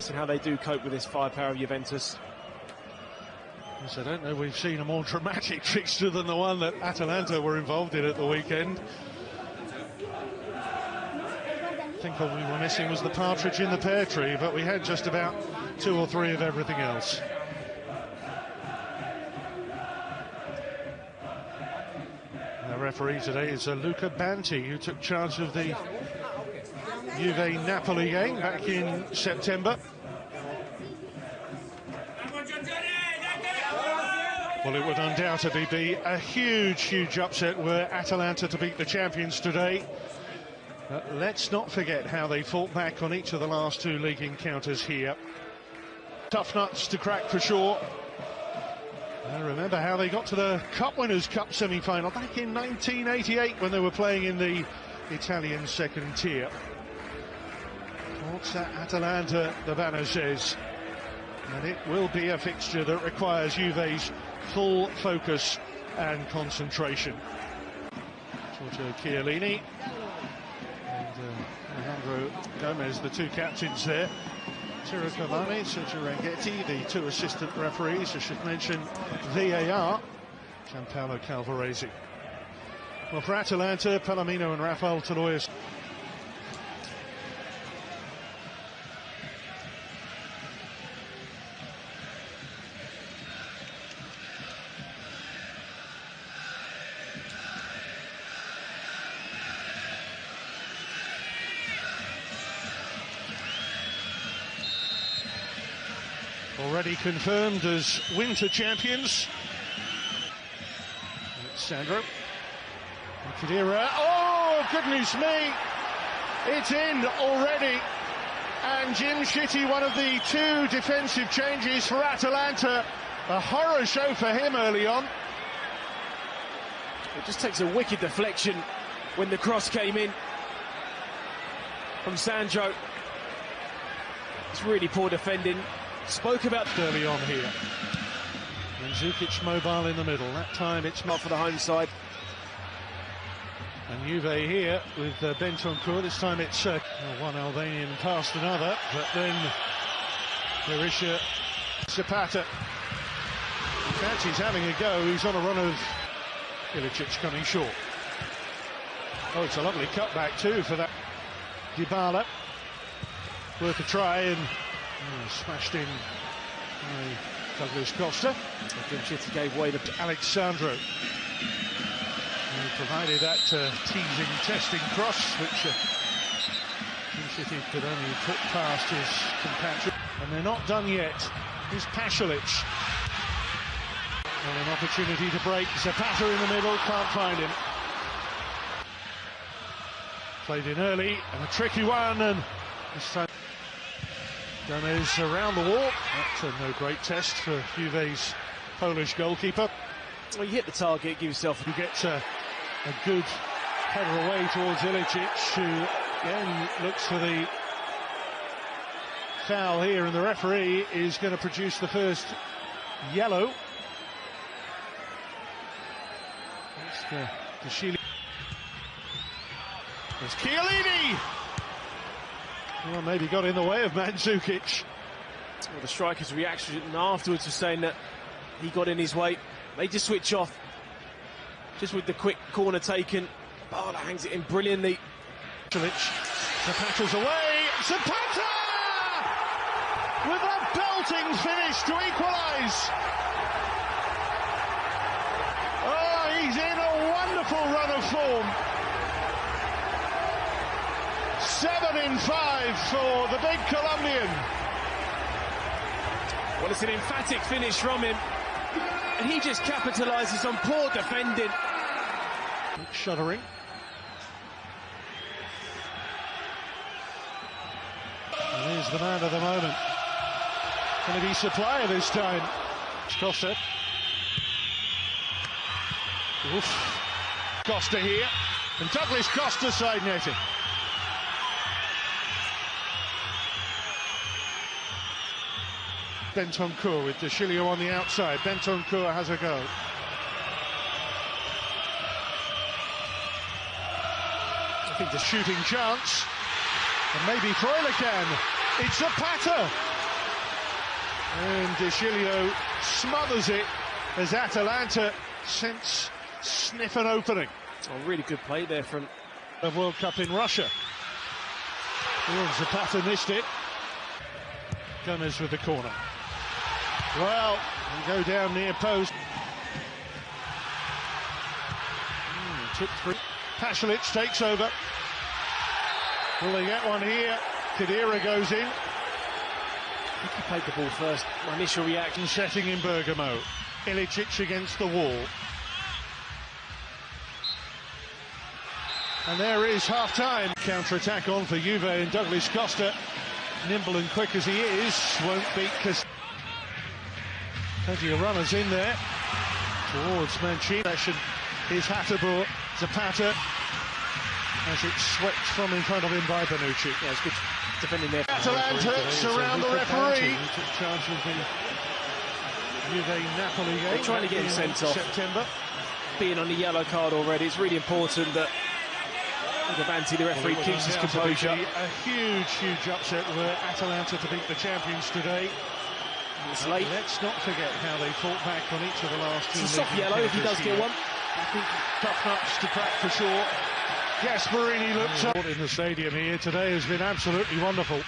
And how they do cope with this firepower of Juventus. Yes, I don't know we've seen a more dramatic fixture than the one that Atalanta were involved in at the weekend. I think all we were missing was the partridge in the pear tree, but we had just about 2 or 3 of everything else. The referee today is Luca Banti, who took charge of the Juve-Napoli game back in September. Well, it would undoubtedly be a huge upset were Atalanta to beat the champions today. But let's not forget how they fought back on each of the last 2 league encounters here. Tough nuts to crack for sure. I remember how they got to the Cup Winners' Cup semi-final back in 1988 when they were playing in the Italian second tier. Forza Atalanta, the banner says. And it will be a fixture that requires Juve's full focus and concentration. Giorgio Chiellini and Alejandro Gomez, the 2 captains there. Ciro Cavani, Sergio Ranghetti, the 2 assistant referees. I should mention VAR, Gianpaolo Calvaresi. Well, for Atalanta, Palomino and Rafael Toloyas. Already confirmed as winter champions. Sandro. Khedira. Oh, goodness me! It's in already. And Jim Shitty, one of the 2 defensive changes for Atalanta. A horror show for him early on. It just takes a wicked deflection when the cross came in from Sandro. It's really poor defending. Spoke about early on here. Mandzukic mobile in the middle. That time it's not for the home side. And Juve here with Bentancur. This time it's one Albanian past another, but then Berisha Zapata. In fact, he's having a go. He's on a run of Ilicic coming short. Oh, it's a lovely cutback too for that Dybala. Worth a try and smashed in by Douglas Costa. Jim Shitty gave way to Alexandro. He provided that teasing, testing cross, which Jim Shitty could only put past his compatriot. And they're not done yet. Here's Pasalic. And an opportunity to break. Zapata in the middle, can't find him. Played in early, and a tricky one, and this time Gomez around the wall. That's no great test for Juve's Polish goalkeeper. Well, you hit the target, give yourself... You get a good header away towards Ilicic, who again looks for the foul here, and the referee is going to produce the first yellow. There's Chiellini! Well, maybe got in the way of Mandzukic. Well, the striker's reaction afterwards was saying that he got in his way. Made you switch off. Just with the quick corner taken. Bala hangs it in brilliantly. Zapata's away. Zapata! With a belting finish to equalise. Oh, he's in a wonderful run of form. 7 in 5 for the big Colombian. Well, it's an emphatic finish from him, and he just capitalises on poor defending. Shuddering. And here's the man of the moment. Can it be Supplier this time? Costa. Oof. Costa here, and Douglas Costa side netting. Bentancur with De Chilio on the outside. Bentancur has a go. I think the shooting chance, and maybe Freuler can. It's Zapata And De Sciglio smothers it as Atalanta sniff an opening. Oh, really good play there from The World Cup in Russia. Zapata missed it. Gomez with the corner. Well, go down near post. Took three. Pasalic takes over. Will they get one here? Khedira goes in. I think he played the ball first. My initial reaction. Setting in Bergamo. Ilicic against the wall. And there is half-time. Counter-attack on for Juve, and Douglas Costa, nimble and quick as he is, won't beat Cristiano. Plenty of runners in there. Towards Mancini. Here's Hateboer. Zapata. As it swept from in front of him by Bonucci. Yeah, it's good defending there. Atalanta surround the referee. Took charge of the Juve-Napoli game. They're trying to get him sent off. September. Being on the yellow card already, it's really important that Gavanti, the referee, keeps his composure. A huge upset were Atalanta to beat the champions today. It's late. Let's not forget how they fought back on each of the last two. It's a soft yellow if he does get one. I think tough nuts to crack for sure. Gasparini looks up in the stadium here today has been absolutely wonderful.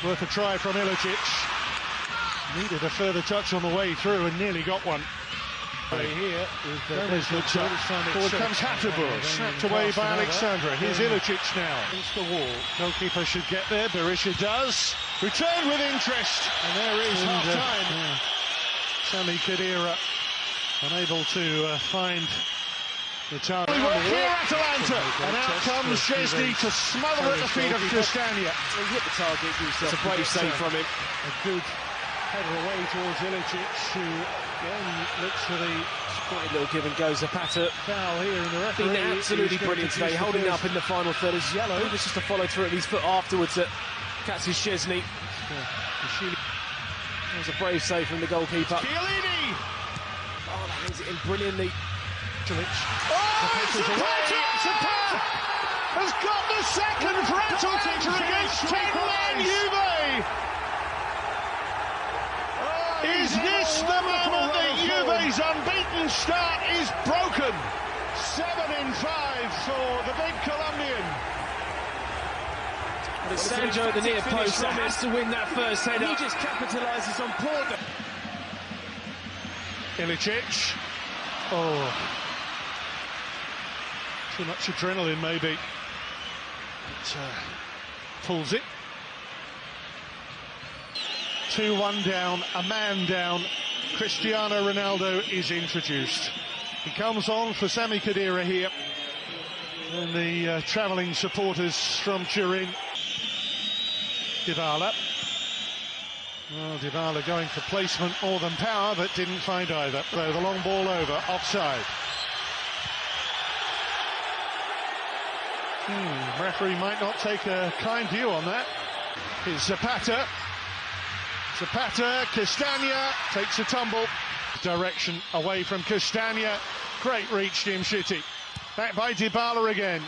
Worth a try from Ilicic. Needed a further touch on the way through and nearly got one. Here, Gomez looks up. Forward comes Hateboer, snapped away by Alexandra. Here's Ilicic now. Against the wall. Goalkeeper should get there. Berisha does. Return with interest. And there is half-time. Sami Khedira unable to find the target. Here Atalanta. And out comes Szczesny to smother at the feet of Cristiano. He hit the target. It's a brave save from him. A good header away towards Ilicic, who again looks for the Great little give and go. Zapata foul here, and the referee been absolutely brilliant today, holding up in the final third as yellow. It was just a follow through at his foot afterwards that catches Szczesny. That was a brave save from the goalkeeper. Chiellini! Oh, that hangs it in brilliantly. Zapata has got the second for Atalanta against 10-man Juve! Is this the moment that Juve's unbeaten start is broken? 7-5 for the big Colombian. But it's Sancho at the near post that has to win that first header. He just capitalises on poor. Ilicic. Oh. Too much adrenaline, maybe. But, pulls it. 2-1 down, a man down. Cristiano Ronaldo is introduced. He comes on for Sami Khedira here. And the travelling supporters from Turin. Dybala. Well, Dybala going for placement more than power, but didn't find either. So the long ball over, offside. Referee might not take a kind view on that. Here's Zapata. Zapata, Castagna takes a tumble. Direction away from Castagna. Great reach, Jim Shitty. Back by Dybala again.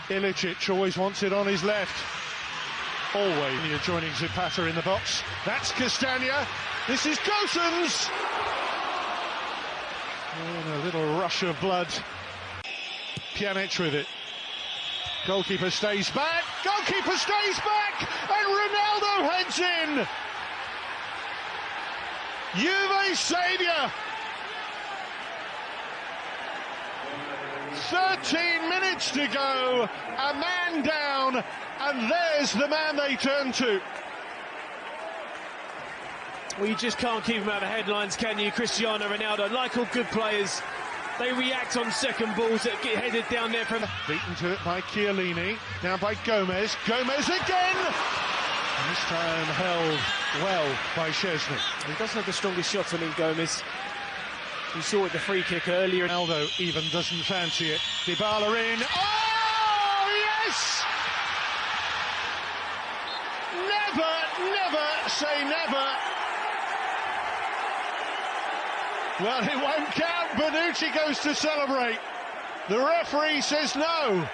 Ilicic always wants it on his left. Always. You're joining Zapata in the box. That's Castagna. This is Gosens. And a little rush of blood. Pjanic with it. Goalkeeper stays back. Goalkeeper stays back. And Ronaldo heads in. Juve saviour. 13 minutes to go. A man down. And there's the man they turn to. Well, you just can't keep him out of the headlines, can you? Cristiano Ronaldo, like all good players, they react on second balls that get headed down there from... Beaten to it by Chiellini, now by Gomez. Gomez again! And this time held well by Szczesny. He doesn't have the strongest shot on him, Gomez. You saw it, the free kick earlier. Ronaldo even doesn't fancy it. Dybala in. Oh, yes! Never say never. Well, it won't count. Bonucci goes to celebrate. The referee says no.